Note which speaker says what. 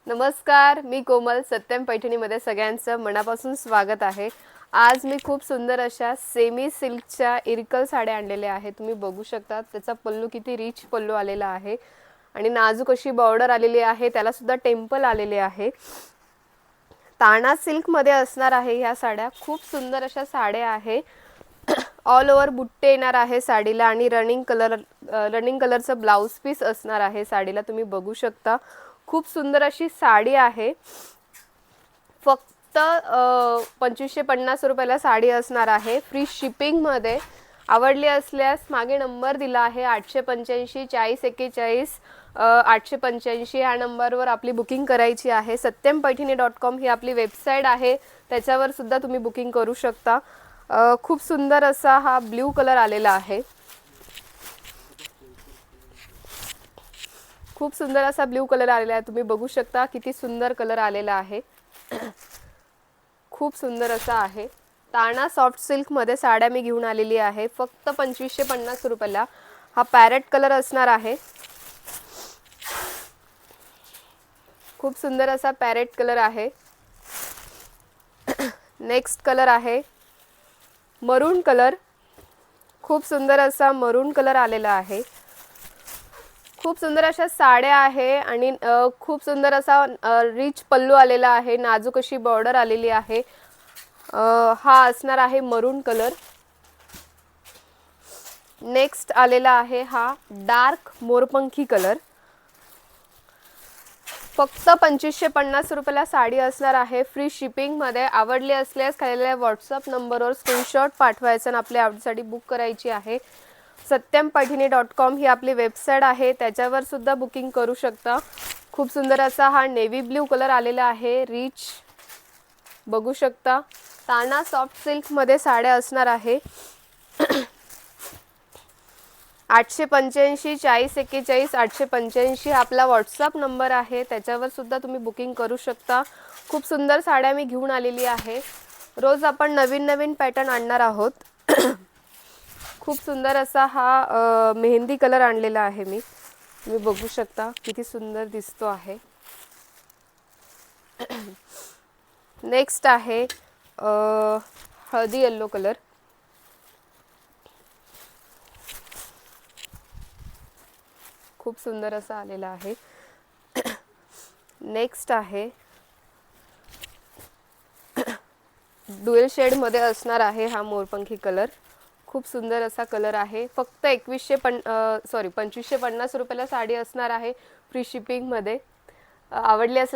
Speaker 1: नमस्कार, मी कोमल. सत्यम पैठणीमध्ये सगळ्यांचं मनापासून स्वागत आहे. आज मी खूप सुंदर अशा सेमी सिल्कच्या इरकल साड्या आणलेल्या आहेत. तुम्ही बघू शकता त्याचा पल्लू किती रिच पल्लू आलेला आहे आणि नाजूक अशी बॉर्डर आलेली आहे. त्याला सुद्धा टेम्पल आलेले आहे. ताना सिल्क मध्ये असणार आहे ह्या साड्या. खूप सुंदर अशा साड्या आहे. ऑल ओव्हर बुट्टे येणार आहे साडीला आणि रनिंग कलरचं ब्लाउज पीस असणार आहे साडीला. तुम्ही बघू शकता खूप सुंदर अशी साडी आहे. फक्त 2550 रुपयाला साडी असणार आहे, फ्री शिपिंग मध्ये. आवडली असल्यास मागे नंबर दिला आहे 885 4041 885 ह्या नंबरवर आपली बुकिंग करायची आहे. satympaithani.com ही आपली वेबसाईट आहे, त्याच्यावर सुद्धा तुम्ही बुकिंग करू शकता. खूप सुंदर असा हा ब्ल्यू कलर आलेला आहे. खूप सुंदर असा ब्ल्यू कलर आलेला आहे. तुम्ही बघू शकता किती सुंदर कलर आलेला आहे. खूप सुंदर असा आहे. ताना सॉफ्ट सिल्क मध्ये साड्या मी घेऊन आलेली आहे फक्त 2550 रुपयाला. हा पॅरेट कलर असणार आहे. खूप सुंदर असा पॅरेट कलर आहे. नेक्स्ट कलर आहे मरून कलर. खूप सुंदर असा मरून कलर आलेला आहे. खूप सुंदर अशा साड्या आहे आणि खूप सुंदर असा रिच पल्लू आलेला आहे. नाजूक अशी बॉर्डर आलेली आहे. हा असणार आहे मरून कलर. नेक्स्ट आलेला आहे हा डार्क मोरपंखी कलर. फक्त 2550 रुपयाला साडी असणार आहे, फ्री शिपिंग मध्ये. आवडली असल्यास खालील व्हॉट्सअप नंबरवर स्क्रीनशॉट पाठवायचा आणि आपल्या आवडीसाठी बुक करायची आहे. satympaithani.com ही आपली वेबसाईट आहे, त्याच्यावर सुद्धा बुकिंग करू शकता. खूप सुंदर असा हा नेव्ही ब्ल्यू कलर आलेला आहे, रिच. बघू शकता ताना सॉफ्ट सिल्क मध्ये साड्या असणार आहे. 885 4041 885 आपला व्हॉट्सअप नंबर आहे, त्याच्यावर सुद्धा तुम्ही बुकिंग करू शकता. खूप सुंदर साड्या मी घेऊन आलेली आहे. रोज आपण नवीन नवीन पॅटर्न आणणार आहोत. खूप सुंदर असा हा मेहंदी कलर आणलेला आहे मी. तुम्ही बघू शकता किती सुंदर दिसतो आहे. नेक्स्ट आहे हळदी येल्लो कलर. खूप सुंदर असा आलेला आहे. नेक्स्ट आहे ड्युअल शेड मध्ये असणार आहे हा मोरपंखी कलर. खूप सुंदर असा कलर आहे. फक्त 2550 रुपयाला साडी असणार आहे, फ्री शिपिंग मध्ये. आवडली असेल